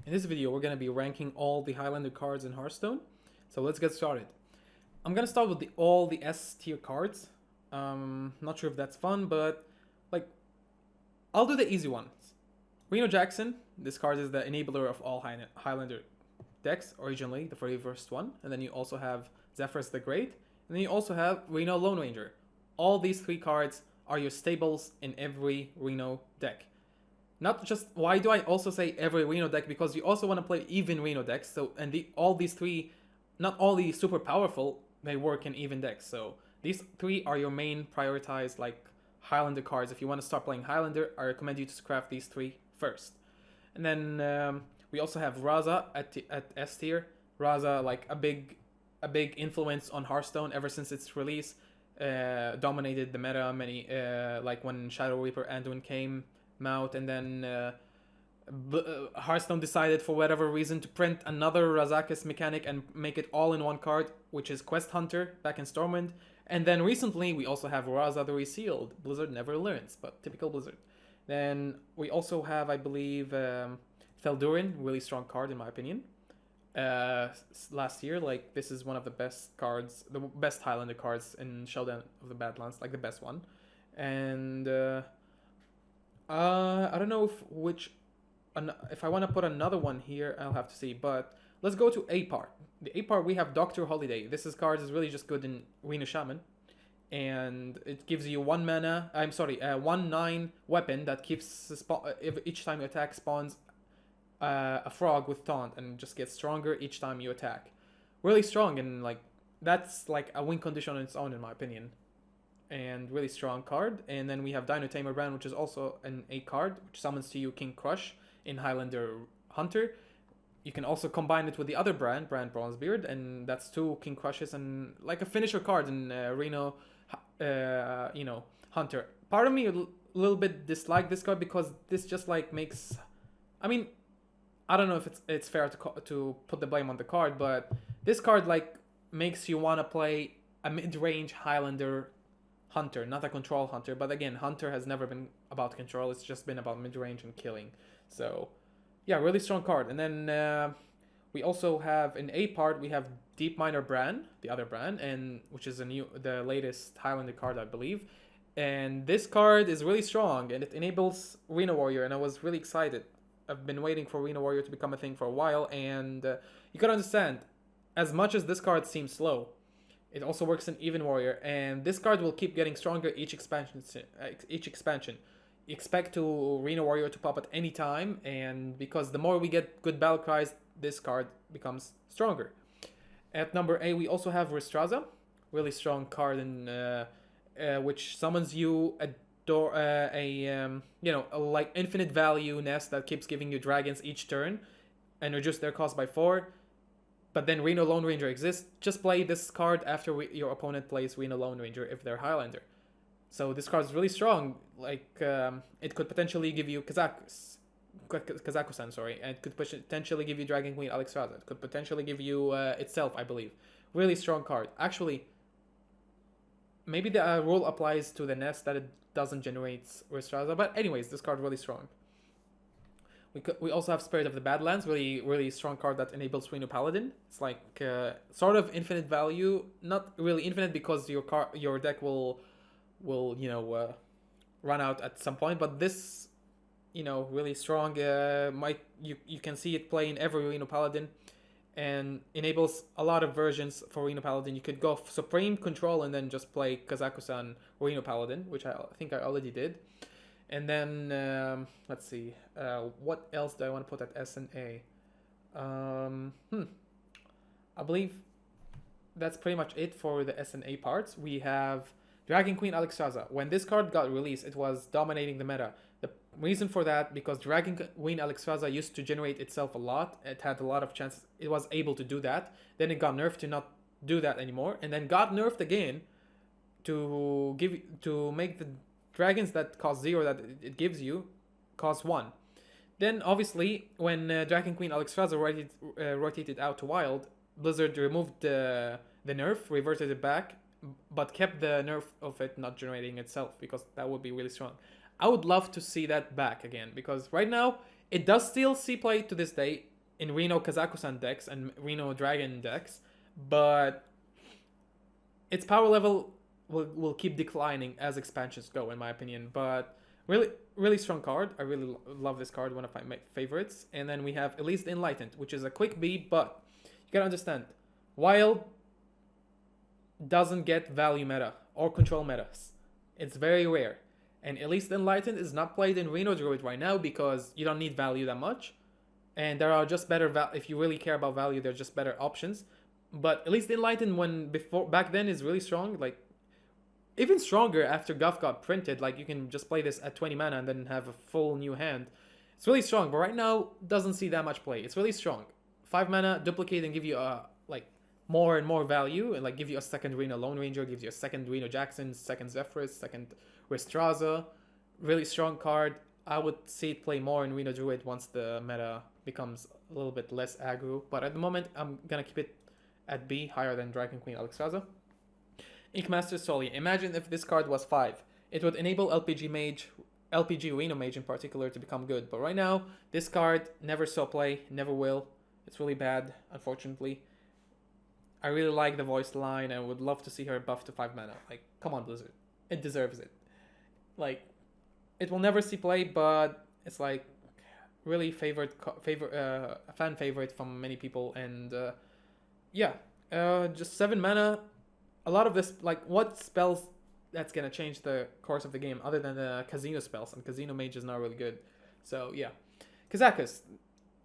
In this video, we're going to be ranking all the Highlander cards in Hearthstone. So let's get started. I'm going to start with all the S tier cards. Not sure if that's fun, but like, I'll do the easy ones. Reno Jackson, this card is the enabler of all Highlander decks, originally, the very first one. And then you also have Zephyrus the Great. And then you also have Reno Lone Ranger. All these three cards are your staples in every Reno deck. Not just, why do I also say every Reno deck? Because you also want to play even Reno decks. So, and all these three, not only super powerful, they work in even decks. So these three are your main prioritized like Highlander cards. If you want to start playing Highlander, I recommend you to craft these three first. And then we also have Raza at S tier. Raza, like a big influence on Hearthstone ever since its release. Dominated the meta many like when Shadow Reaper Anduin came out, and then Hearthstone decided for whatever reason to print another Razakis mechanic and make it all in one card, which is Quest Hunter back in Stormwind. And then recently we also have Raza the Resealed. Blizzard never learns, but typical Blizzard. Then we also have, I believe, Feldurin, really strong card in my opinion. Last year, like, this is one of the best cards, the best Highlander cards in Showdown of the Badlands, like the best one. And I don't know if I want to put another one here, I'll have to see. But let's go to A part. The A part, we have Doctor Holiday. This card is really just good in Reno Shaman, and it gives you 1/9 weapon that keeps each time you attack spawns a frog with taunt and just gets stronger each time you attack. Really strong, and like that's like a win condition on its own in my opinion. And really strong card. And then we have Dino Tamer Brand, which is also an A card, which summons to you King Crush in Highlander Hunter. You can also combine it with the other brand Bronzebeard, and that's two King Crushes and like a finisher card in Reno, Hunter. Part of me a little bit dislike this card because this just like makes, I mean, I don't know if it's fair to put the blame on the card, but this card like makes you want to play a mid-range Highlander Hunter, not a control Hunter. But again, Hunter has never been about control. It's just been about mid-range and killing. So, yeah, really strong card. And then we also have in A part, we have Deep Miner Bran, the other Bran, and which is the latest Highlander card, I believe. And this card is really strong, and it enables Reno Warrior, and I was really excited. I've been waiting for Reno Warrior to become a thing for a while, and you can understand, as much as this card seems slow, it also works in Even Warrior, and this card will keep getting stronger each expansion. Expect to Reno Warrior to pop at any time, and because the more we get good battle cries, this card becomes stronger. At number A, we also have Ristraza, really strong card in which summons you a like infinite value nest that keeps giving you dragons each turn, and reduce their cost by 4. But then Reno Lone Ranger exists. Just play this card after your opponent plays Reno Lone Ranger if they're Highlander. So this card is really strong. Like, it could potentially give you Kazakusan, sorry. And it could potentially give you Dragon Queen Alexstrasza. It could potentially give you itself, I believe. Really strong card. Actually, maybe the rule applies to the nest that it doesn't generate Ristraza. But anyways, this card is really strong. We also have Spirit of the Badlands, really strong card that enables Reno Paladin. It's like sort of infinite value, not really infinite because your deck will run out at some point. But this, really strong. You can see it play in every Reno Paladin, and enables a lot of versions for Reno Paladin. You could go Supreme Control and then just play Kazakusan Reno Paladin, which I think I already did. And then, let's see, what else do I want to put at S and A? I believe that's pretty much it for the S and A parts. We have Dragon Queen Alexstrasza. When this card got released, it was dominating the meta. The reason for that, because Dragon Queen Alexstrasza used to generate itself a lot. It had a lot of chances. It was able to do that. Then it got nerfed to not do that anymore. And then got nerfed again to make the dragons that cost 0 that it gives you cost 1. Then obviously when Dragon Queen Alexstrasza rotated out to wild, Blizzard removed the nerf, reverted it back, but kept the nerf of it not generating itself, because that would be really strong. I would love to see that back again, because right now it does still see play to this day. in Reno Kazakusan decks and Reno Dragon decks, but its power level will keep declining as expansions go, in my opinion. But really strong card. I really love this card, one of my favorites. And then we have Elise the Enlightened, which is a quick B, but you gotta understand, Wild doesn't get value meta or control metas. It's very rare. And Elise the Enlightened is not played in Reno Druid right now because you don't need value that much. And there are just better, if you really care about value, there's just better options. But Elise the Enlightened, back then, is really strong. Like, even stronger after Guff got printed. Like, you can just play this at 20 mana and then have a full new hand. It's really strong, but right now, doesn't see that much play. It's really strong. 5 mana, duplicate and give you more and more value, and like give you a second Reno Lone Ranger, gives you a second Reno Jackson, second Zephyrus, second Restraza. Really strong card. I would see it play more in Reno Druid once the meta becomes a little bit less aggro, but at the moment I'm gonna keep it at B, higher than Dragon Queen Alexstrasza. Inkmaster Solia. Imagine if this card was 5. It would enable LPG Reno Mage in particular to become good, but right now this card never saw play, never will. It's really bad, unfortunately. I really like the voice line and would love to see her buff to 5 mana. Like, come on, Blizzard. It deserves it. Like, it will never see play, but it's like really fan favorite from many people. And just 7 mana. A lot of this, like, what spells that's gonna change the course of the game other than the Casino spells? And Casino Mage is not really good. So yeah, Kazakus.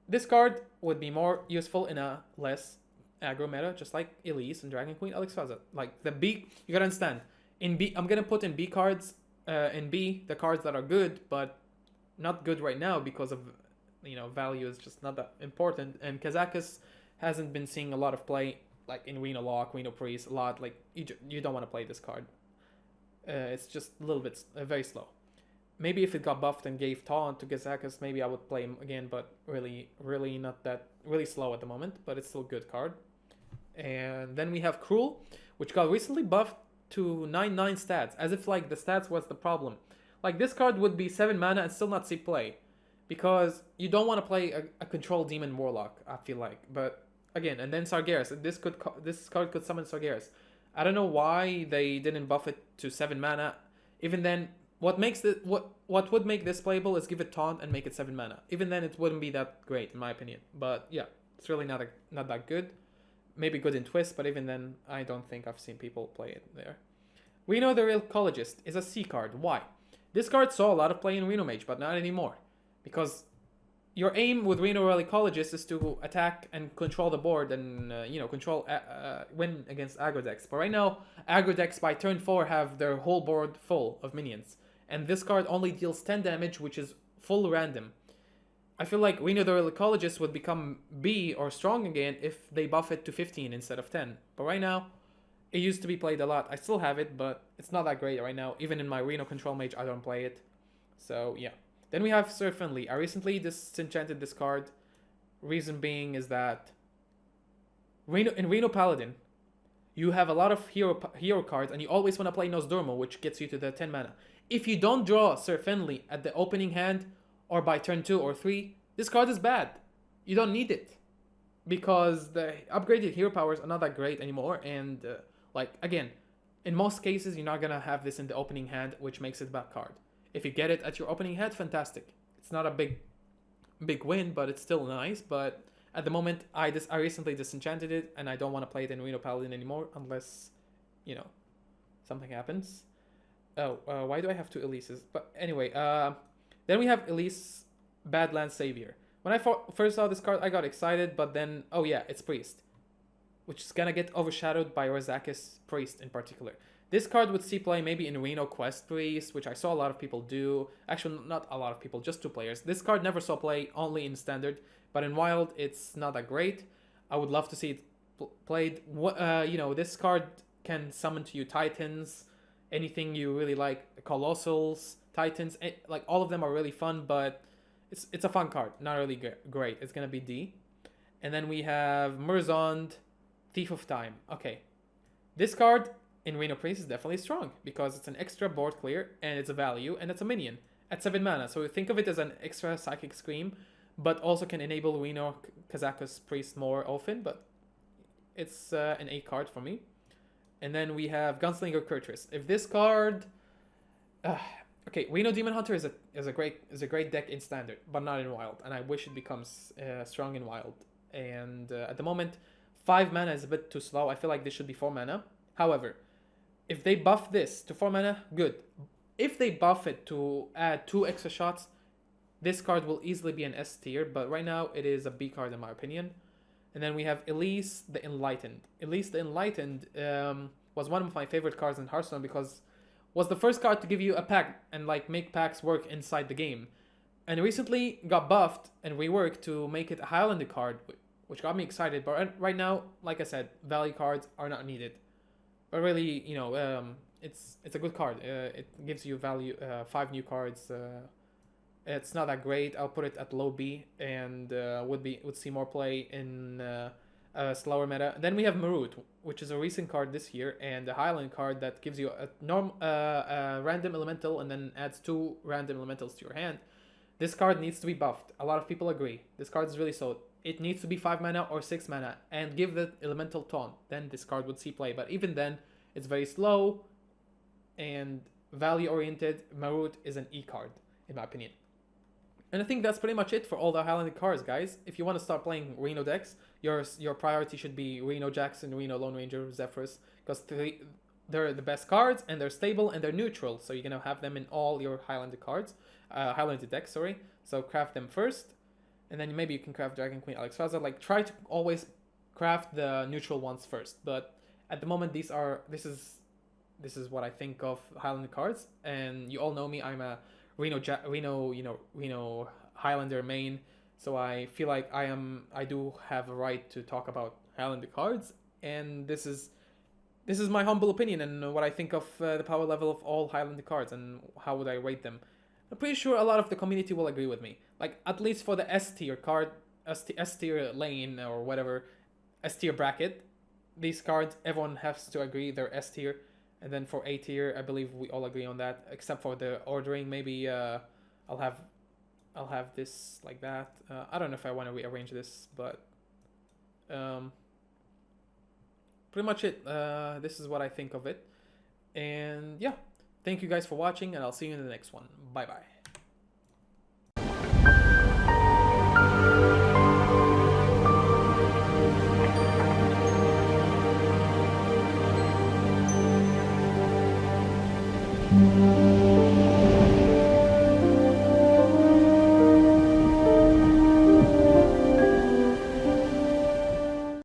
This card would be more useful in a less aggro meta, just like Elise and Dragon Queen Alexstrasza. Like the B, you gotta understand. In B, I'm gonna put in B cards. In B, the cards that are good, but not good right now because of value is just not that important. And Kazakus hasn't been seeing a lot of play, like in Reno Lock, Reno Priest, a lot. Like you don't want to play this card. It's just a little bit very slow. Maybe if it got buffed and gave taunt to Kazakus, maybe I would play him again, but really not that, really slow at the moment, but it's still a good card. And then we have Cruel, which got recently buffed to 9/9 stats, as if like the stats was the problem. Like this card would be 7 mana and still not see play, because you don't want to play a control demon warlock, I feel like. But again, and then Sargeras, this card could summon Sargeras. I don't know why they didn't buff it to 7 mana. Even then, what would make this playable is give it taunt and make it 7 mana. Even then, it wouldn't be that great in my opinion. But yeah, it's really not that good. Maybe good in Twist, but even then, I don't think I've seen people play it there. Reno the Relicologist is a C card. Why? This card saw a lot of play in Reno Mage, but not anymore. Because your aim with Reno Relicologist is to attack and control the board and, win against aggro decks. But right now, aggro decks by turn 4 have their whole board full of minions. And this card only deals 10 damage, which is full random. I feel like Reno the Relicologist would become B or strong again if they buff it to 15 instead of 10. But right now, it used to be played a lot. I still have it, but it's not that great right now. Even in my Reno Control Mage, I don't play it. So yeah. Then we have Sir Finley. I recently disenchanted this card. Reason being is that in Reno Paladin, you have a lot of hero cards, and you always want to play Nosdormu, which gets you to the 10 mana. If you don't draw Sir Finley at the opening hand, or by turn 2 or 3, this card is bad. You don't need it. Because the upgraded hero powers are not that great anymore, and again, in most cases, you're not going to have this in the opening hand, which makes it a bad card. If you get it at your opening hand, fantastic. It's not a big win, but it's still nice. But at the moment, I recently disenchanted it, and I don't want to play it in Reno Paladin anymore unless, something happens. Why do I have 2 Elises? But anyway, then we have Elise Badlands Savior. When I first saw this card, I got excited, but then, oh yeah, it's Priest, which is gonna get overshadowed by Rozakis Priest in particular. This card would see play maybe in Reno Quest Priest, which I saw a lot of people do. Actually, not a lot of people, just 2 players. This card never saw play, only in Standard, but in Wild, it's not that great. I would love to see it played. This card can summon to you Titans, anything you really like, Colossals, Titans, like all of them are really fun, but it's a fun card, not really great. It's gonna be D. And then we have Murzond, Thief of Time. Okay, this card in Reno Priest is definitely strong because it's an extra board clear and it's a value and it's a minion at 7 mana. So think of it as an extra Psychic Scream, but also can enable Reno Kazakus Priest more often, but it's an A card for me. And then we have Gunslinger Kurtrus. If this card, uh, okay, Reno Demon Hunter is a great deck in standard, but not in wild, and I wish it becomes strong in wild. And at the moment, 5 mana is a bit too slow. I feel like this should be 4 mana. However, if they buff this to 4 mana, good. If they buff it to add 2 extra shots, this card will easily be an S tier, but right now it is a B card in my opinion. And then we have Elise the Enlightened. Elise the Enlightened was one of my favorite cards in Hearthstone because was the first card to give you a pack and like make packs work inside the game. And recently got buffed and reworked to make it a Highlander card, which got me excited. But right now, like I said, value cards are not needed. But really, it's a good card. It gives you value, 5 new cards. It's not that great. I'll put it at low B and would see more play in a slower meta. Then we have Marut, which is a recent card this year and a Highland card that gives you a random elemental and then adds 2 random elementals to your hand. This card needs to be buffed. A lot of people agree. This card is really solid. It needs to be 5 mana or 6 mana and give the elemental taunt. Then this card would see play. But even then, it's very slow and value oriented. Marut is an E card, in my opinion. And I think that's pretty much it for all the Highlander cards, guys. If you want to start playing Reno decks, your priority should be Reno Jackson, Reno Lone Ranger, Zephyrus, because they're the best cards and they're stable and they're neutral. So you're gonna have them in all your Highlander cards, Highlander decks. Sorry. So craft them first, and then maybe you can craft Dragon Queen Alexstrasza. Like try to always craft the neutral ones first. But at the moment, this is what I think of Highlander cards, and you all know me. I'm a Reno Highlander main, so I feel like I do have a right to talk about Highlander cards, and this is my humble opinion and what I think of the power level of all Highlander cards and how would I rate them. I'm pretty sure a lot of the community will agree with me. Like at least for the S tier card, S tier lane or whatever, S tier bracket, these cards everyone has to agree they're S tier. And then for A tier, I believe we all agree on that, except for the ordering. Maybe I'll have this like that. I don't know if I want to rearrange this, but pretty much it. This is what I think of it. And yeah, thank you guys for watching, and I'll see you in the next one. Bye bye.